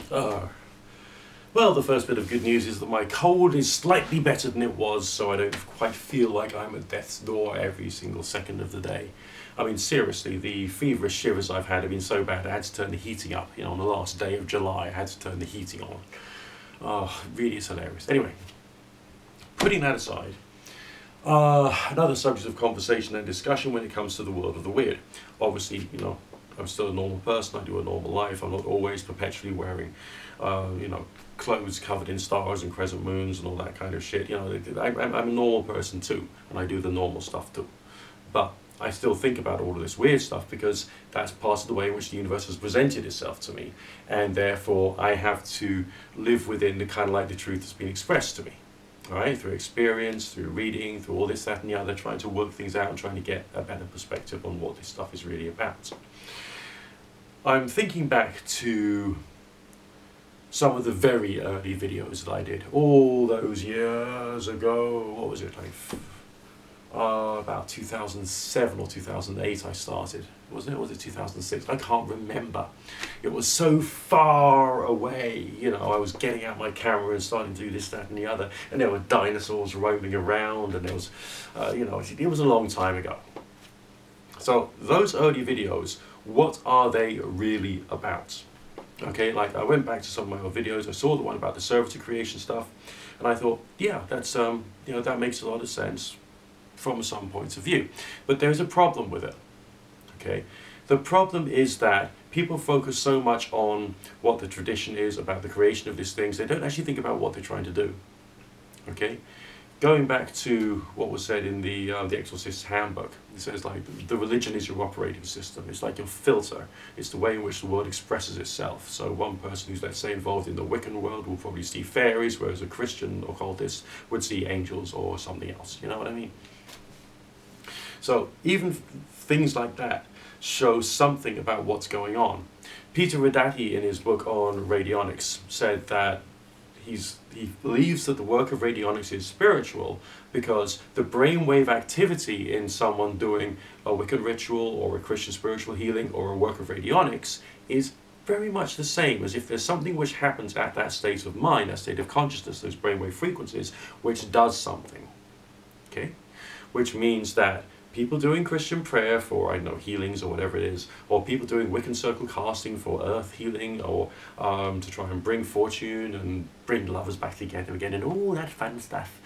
Well, the first bit of good news is that my cold is slightly better than it was, so I don't quite feel like I'm at death's door every single second of the day. I mean, seriously, the feverish shivers I've had have been so bad I had to turn the heating up. You know, on the last day of July, I had to turn the heating on. Oh, really, it's hilarious. Anyway, putting that aside, another subject of conversation and discussion when it comes to the world of the weird. Obviously, you know, I'm still a normal person, I do a normal life, I'm not always perpetually wearing, clothes covered in stars and crescent moons and all that kind of shit. You know, I'm a normal person too, and I do the normal stuff too. But I still think about all of this weird stuff because that's part of the way in which the universe has presented itself to me, and therefore I have to live within the kind of like the truth that's been expressed to me. All right, through experience, through reading, through all this, that, and the other, trying to work things out and trying to get a better perspective on what this stuff is really about. I'm thinking back to some of the very early videos that I did, all those years ago. What was it, like about 2007 or 2008 I started, wasn't it? Or was it 2006? I can't remember. It was so far away, you know, I was getting out my camera and starting to do this, that, and the other, and there were dinosaurs roaming around, and there was, it was a long time ago. So those early videos, what are they really about? Okay, like I went back to some of my old videos, I saw the one about the servitor creation stuff, and I thought, yeah, that's, that makes a lot of sense from some points of view. But there's a problem with it, okay? The problem is that people focus so much on what the tradition is about the creation of these things, they don't actually think about what they're trying to do, okay? Going back to what was said in the Exorcist's handbook, it says like the religion is your operating system. It's like your filter. It's the way in which the world expresses itself. So one person who's, let's say, involved in the Wiccan world will probably see fairies, whereas a Christian occultist would see angels or something else. You know what I mean? So even things like that show something about what's going on. Peter Redatti, in his book on radionics, said that he believes that the work of radionics is spiritual because the brainwave activity in someone doing a Wiccan ritual or a Christian spiritual healing or a work of radionics is very much the same as if there's something which happens at that state of mind, that state of consciousness, those brainwave frequencies, which does something, okay? Which means that people doing Christian prayer for, I don't know, healings or whatever it is, or people doing Wiccan circle casting for earth healing, or to try and bring fortune and bring lovers back together again and all that fun stuff,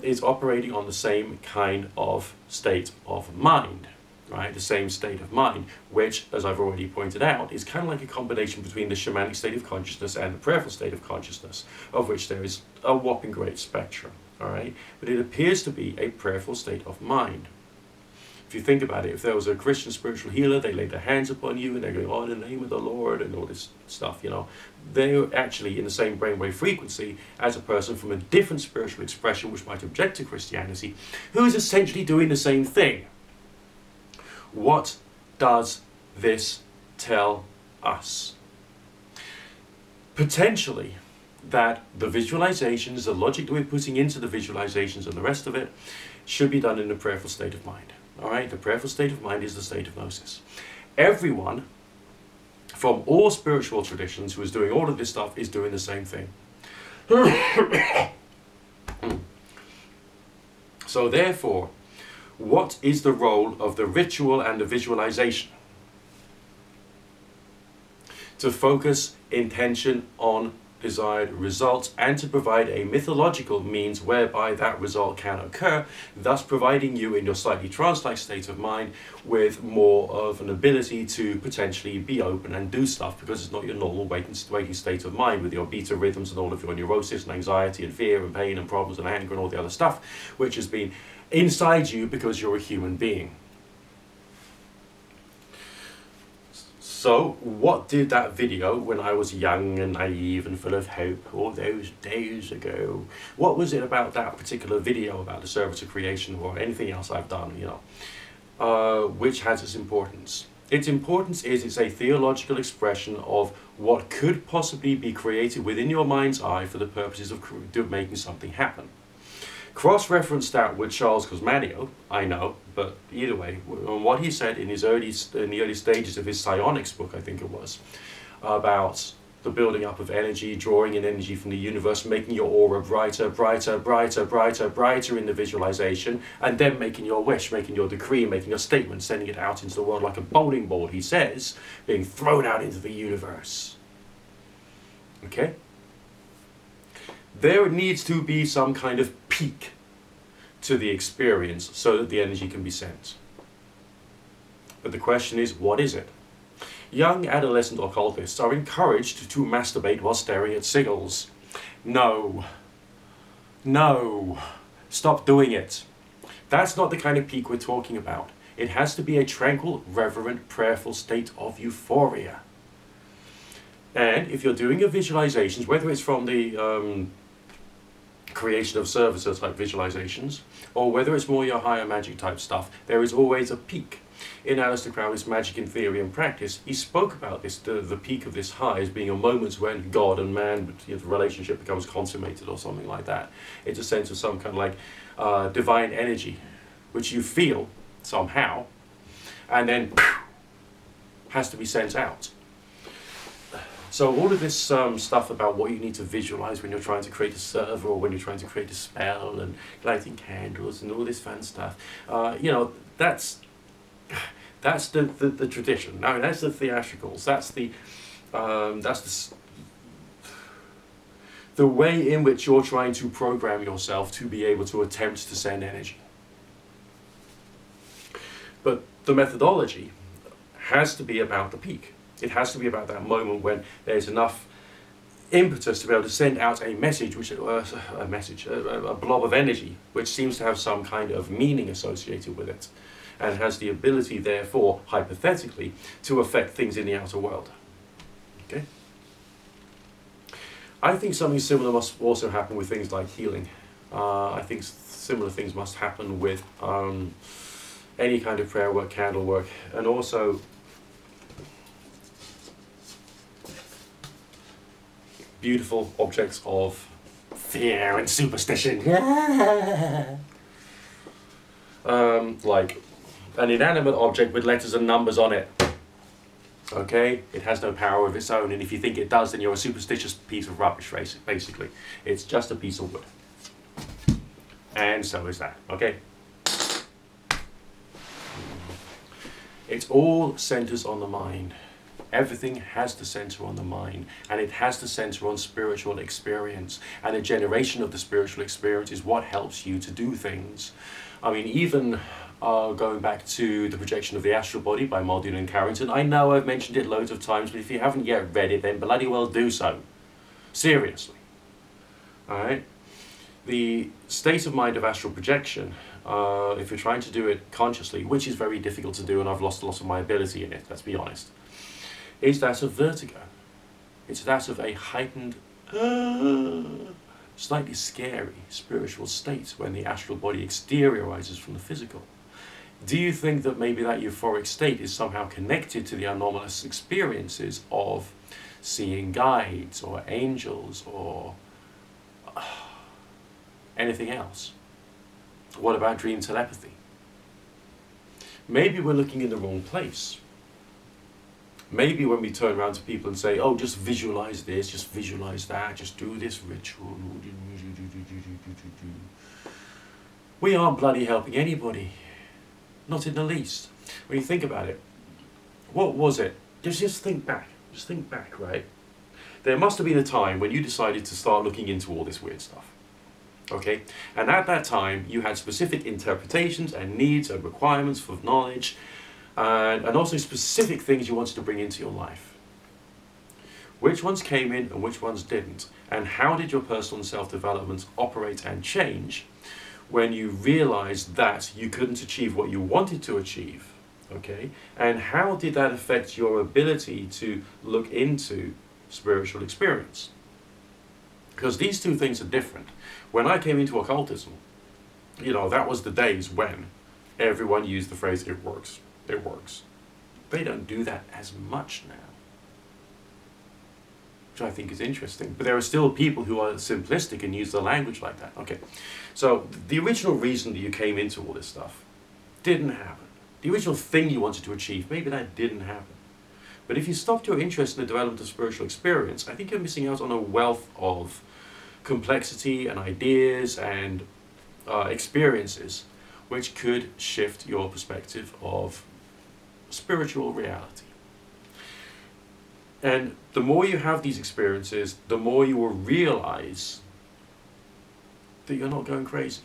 is operating on the same kind of state of mind, right? The same state of mind, which, as I've already pointed out, is kind of like a combination between the shamanic state of consciousness and the prayerful state of consciousness, of which there is a whopping great spectrum. All right, but it appears to be a prayerful state of mind. If you think about it, if there was a Christian spiritual healer, they lay their hands upon you and they're going, oh, in the name of the Lord, and all this stuff, you know, they're actually in the same brainwave frequency as a person from a different spiritual expression which might object to Christianity, who is essentially doing the same thing. What does this tell us? Potentially, that the visualizations, the logic that we're putting into the visualizations and the rest of it should be done in a prayerful state of mind. All right, the prayerful state of mind is the state of gnosis. Everyone from all spiritual traditions who is doing all of this stuff is doing the same thing. So therefore, what is the role of the ritual and the visualization? To focus intention on desired results and to provide a mythological means whereby that result can occur, thus providing you in your slightly trance-like state of mind with more of an ability to potentially be open and do stuff, because it's not your normal waiting state of mind with your beta rhythms and all of your neurosis and anxiety and fear and pain and problems and anger and all the other stuff which has been inside you because you're a human being. So, what did that video when I was young and naive and full of hope all those days ago, what was it about that particular video about the service of creation or anything else I've done, you know, which has its importance? Its importance is it's a theological expression of what could possibly be created within your mind's eye for the purposes of making something happen. Cross-reference that with Charles Cosmanio, I know, but either way, on what he said in the early stages of his psionics book, I think it was, about the building up of energy, drawing in energy from the universe, making your aura brighter, brighter, brighter, brighter, brighter in the visualization, and then making your wish, making your decree, making your statement, sending it out into the world like a bowling ball, he says, being thrown out into the universe. Okay? There needs to be some kind of peak to the experience so that the energy can be sent. But the question is, what is it? Young adolescent occultists are encouraged to masturbate while staring at seagulls. No. No. Stop doing it. That's not the kind of peak we're talking about. It has to be a tranquil, reverent, prayerful state of euphoria. And if you're doing your visualizations, whether it's from the creation of services type visualizations, or whether it's more your higher magic type stuff, there is always a peak. In Aleister Crowley's Magic in Theory and Practice, he spoke about this, the peak of this high as being a moment when God and man, the relationship becomes consummated or something like that. It's a sense of some kind of like divine energy, which you feel somehow, and then has to be sent out. So all of this stuff about what you need to visualize when you're trying to create a server or when you're trying to create a spell and lighting candles and all this fun stuff, that's the tradition. I mean, that's the theatricals. That's the way in which you're trying to program yourself to be able to attempt to send energy. But the methodology has to be about the peak. It has to be about that moment when there's enough impetus to be able to send out a message, a blob of energy, which seems to have some kind of meaning associated with it, and has the ability, therefore, hypothetically, to affect things in the outer world. Okay? I think something similar must also happen with things like healing. I think similar things must happen with any kind of prayer work, candle work, and also beautiful objects of fear and superstition. Like an inanimate object with letters and numbers on it. Okay? It has no power of its own, and if you think it does, then you're a superstitious piece of rubbish, basically. It's just a piece of wood. And so is that. Okay? It all centers on the mind. Everything has to center on the mind, and it has to center on spiritual experience. And a generation of the spiritual experience is what helps you to do things. I mean, even going back to The Projection of the Astral Body by Muldoon and Carrington, I know I've mentioned it loads of times, but if you haven't yet read it, then bloody well do so. Seriously. Alright? The state of mind of astral projection, if you're trying to do it consciously, which is very difficult to do, and I've lost a lot of my ability in it, let's be honest, is that of vertigo. It's that of a heightened, slightly scary spiritual state when the astral body exteriorizes from the physical. Do you think that maybe that euphoric state is somehow connected to the anomalous experiences of seeing guides or angels or anything else? What about dream telepathy? Maybe we're looking in the wrong place. Maybe when we turn around to people and say, oh, just visualize this, just visualize that, just do this ritual, we aren't bloody helping anybody. Not in the least. When you think about it, what was it? Just think back. Just think back, right? There must have been a time when you decided to start looking into all this weird stuff. Okay? And at that time, you had specific interpretations and needs and requirements for knowledge, and also specific things you wanted to bring into your life. Which ones came in and which ones didn't? And how did your personal and self-development operate and change when you realized that you couldn't achieve what you wanted to achieve? Okay? And how did that affect your ability to look into spiritual experience? Because these two things are different. When I came into occultism, that was the days when everyone used the phrase, it works. It works. They don't do that as much now, which I think is interesting. But there are still people who are simplistic and use the language like that. Okay, so the original reason that you came into all this stuff didn't happen. The original thing you wanted to achieve, maybe that didn't happen. But if you stopped your interest in the development of spiritual experience, I think you're missing out on a wealth of complexity and ideas and experiences which could shift your perspective of spiritual reality. And the more you have these experiences, the more you will realize that you're not going crazy.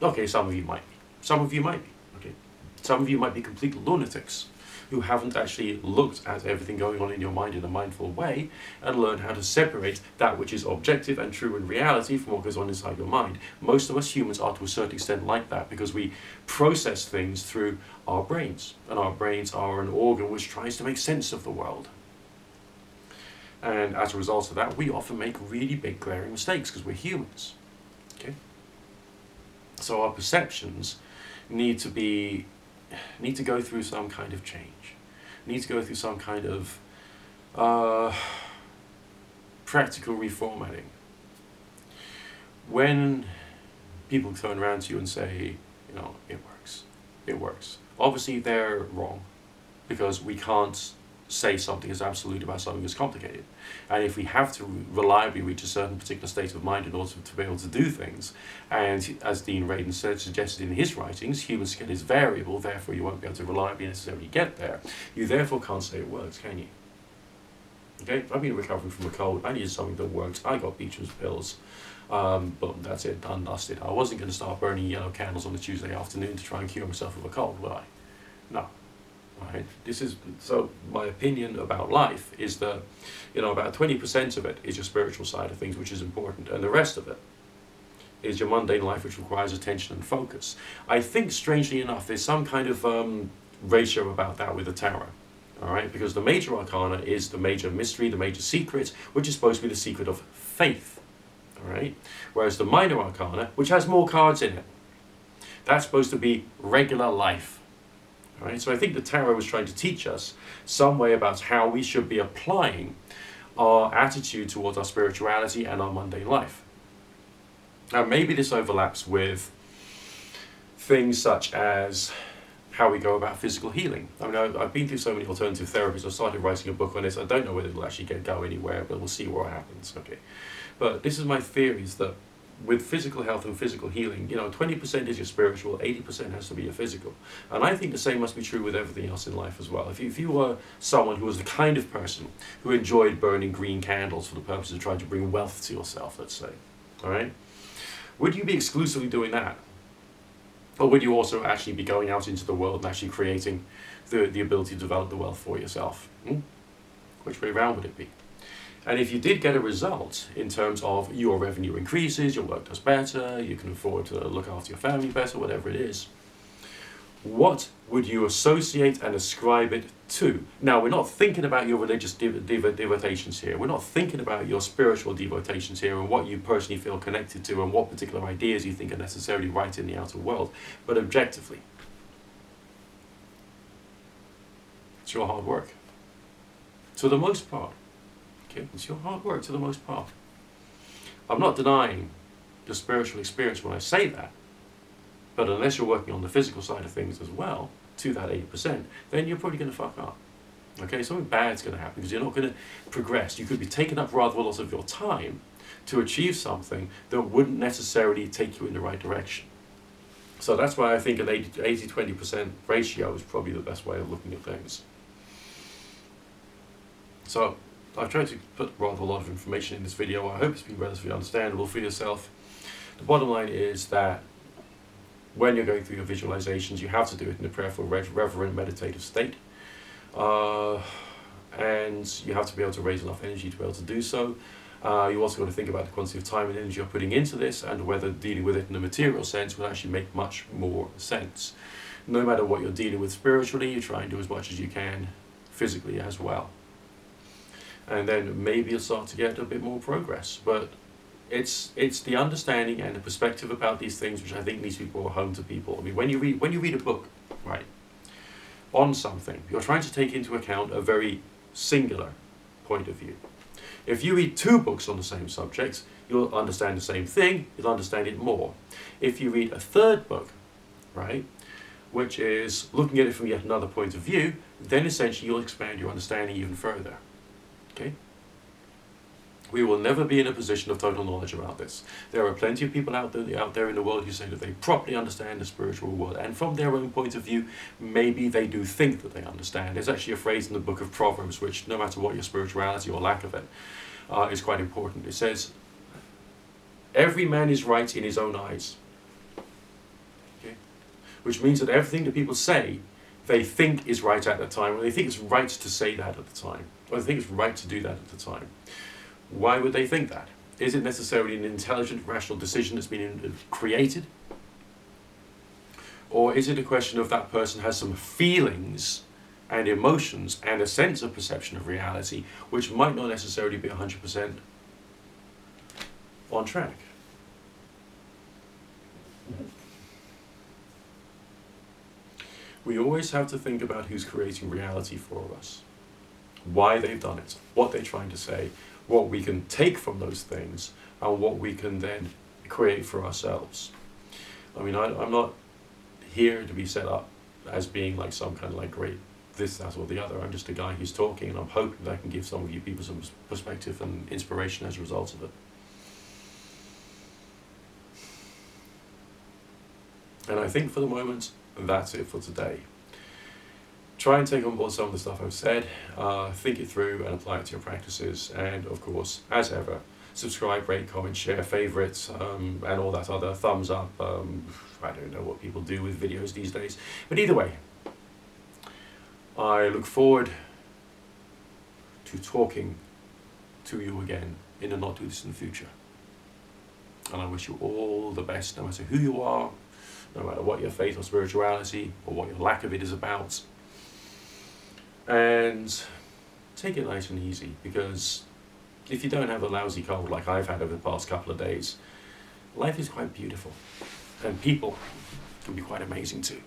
Okay, some of you might be. Some of you might be. Okay, some of you might be complete lunatics who haven't actually looked at everything going on in your mind in a mindful way and learned how to separate that which is objective and true in reality from what goes on inside your mind. Most of us humans are to a certain extent like that because we process things through our brains, and our brains are an organ which tries to make sense of the world. And as a result of that, we often make really big glaring mistakes because we're humans. Okay? So our perceptions need to go through some kind of change. Need to go through some kind of practical reformatting. When people turn around to you and say, it works. Obviously they're wrong, because we can't say something is absolute about something that's complicated. And if we have to reliably reach a certain particular state of mind in order to be able to do things, and as Dean Radin suggested in his writings, human skill is variable, therefore you won't be able to reliably necessarily get there, you therefore can't say it works, can you? Okay, I've been recovering from a cold, I needed something that works, I got Beecham's pills, but that's it, done, dusted. I wasn't going to start burning yellow candles on a Tuesday afternoon to try and cure myself of a cold, would I? No. Right. So my opinion about life is that, about 20% of it is your spiritual side of things, which is important, and the rest of it is your mundane life, which requires attention and focus. I think, strangely enough, there's some kind of ratio about that with the tarot. All right, because the major arcana is the major mystery, the major secret, which is supposed to be the secret of faith. All right, whereas the minor arcana, which has more cards in it, that's supposed to be regular life. Right? So I think the tarot was trying to teach us some way about how we should be applying our attitude towards our spirituality and our mundane life. Now maybe this overlaps with things such as how we go about physical healing. I mean, I've been through so many alternative therapies, I've started writing a book on this. I don't know whether it'll actually go anywhere, but we'll see what happens. Okay, but this is my theory, is that with physical health and physical healing, 20% is your spiritual, 80% has to be your physical. And I think the same must be true with everything else in life as well. If you were someone who was the kind of person who enjoyed burning green candles for the purpose of trying to bring wealth to yourself, let's say, all right, would you be exclusively doing that? Or would you also actually be going out into the world and actually creating the ability to develop the wealth for yourself? Which way around would it be? And if you did get a result in terms of your revenue increases, your work does better, you can afford to look after your family better, whatever it is, what would you associate and ascribe it to? Now, we're not thinking about your religious devotations here. We're not thinking about your spiritual devotations here and what you personally feel connected to and what particular ideas you think are necessarily right in the outer world. But objectively, it's your hard work. To the most part. It's your hard work to the most part. I'm not denying the spiritual experience when I say that, but unless you're working on the physical side of things as well, to that 80%, then you're probably going to fuck up. Okay, something bad's going to happen because you're not going to progress. You could be taking up rather a lot of your time to achieve something that wouldn't necessarily take you in the right direction. So that's why I think an 80-20% ratio is probably the best way of looking at things. So I've tried to put rather a lot of information in this video. I hope it's been relatively understandable for yourself. The bottom line is that when you're going through your visualizations, you have to do it in a prayerful, reverent, meditative state. And you have to be able to raise enough energy to be able to do so. You also got to think about the quantity of time and energy you're putting into this, and whether dealing with it in a material sense would actually make much more sense. No matter what you're dealing with spiritually, you try and do as much as you can physically as well. And then maybe you'll start to get a bit more progress. But it's the understanding and the perspective about these things which I think needs to be brought home to people. I mean, when you read a book, right, on something, you're trying to take into account a very singular point of view. If you read 2 books on the same subject, you'll understand the same thing, you'll understand it more. If you read a 3rd book, right, which is looking at it from yet another point of view, then essentially you'll expand your understanding even further. Okay? We will never be in a position of total knowledge about this. There are plenty of people out there in the world who say that they properly understand the spiritual world, and from their own point of view, maybe they do think that they understand. There's actually a phrase in the book of Proverbs, which, no matter what your spirituality or lack of it, is quite important. It says, every man is right in his own eyes. Okay? Which means that everything that people say, they think is right at the time, or they think it's right to say that at the time, or they think it's right to do that at the time. Why would they think that? Is it necessarily an intelligent, rational decision that's been created? Or is it a question of that person has some feelings and emotions and a sense of perception of reality which might not necessarily be 100% on track? We always have to think about who's creating reality for us, why they've done it, what they're trying to say, what we can take from those things, and what we can then create for ourselves. I mean, I'm not here to be set up as being like some kind of like great this, that, or the other. I'm just a guy who's talking, and I'm hoping that I can give some of you people some perspective and inspiration as a result of it. And I think for the moment, that's it for today. Try and take on board some of the stuff I've said, think it through and apply it to your practices, and of course, as ever, subscribe, rate, comment, share, favourites, and all that other thumbs up. I don't know what people do with videos these days, but either way, I look forward to talking to you again in the not too distant future. And I wish you all the best, no matter who you are, no matter what your faith or spirituality or what your lack of it is about. And take it nice and easy, because if you don't have a lousy cold like I've had over the past couple of days, life is quite beautiful, and people can be quite amazing too.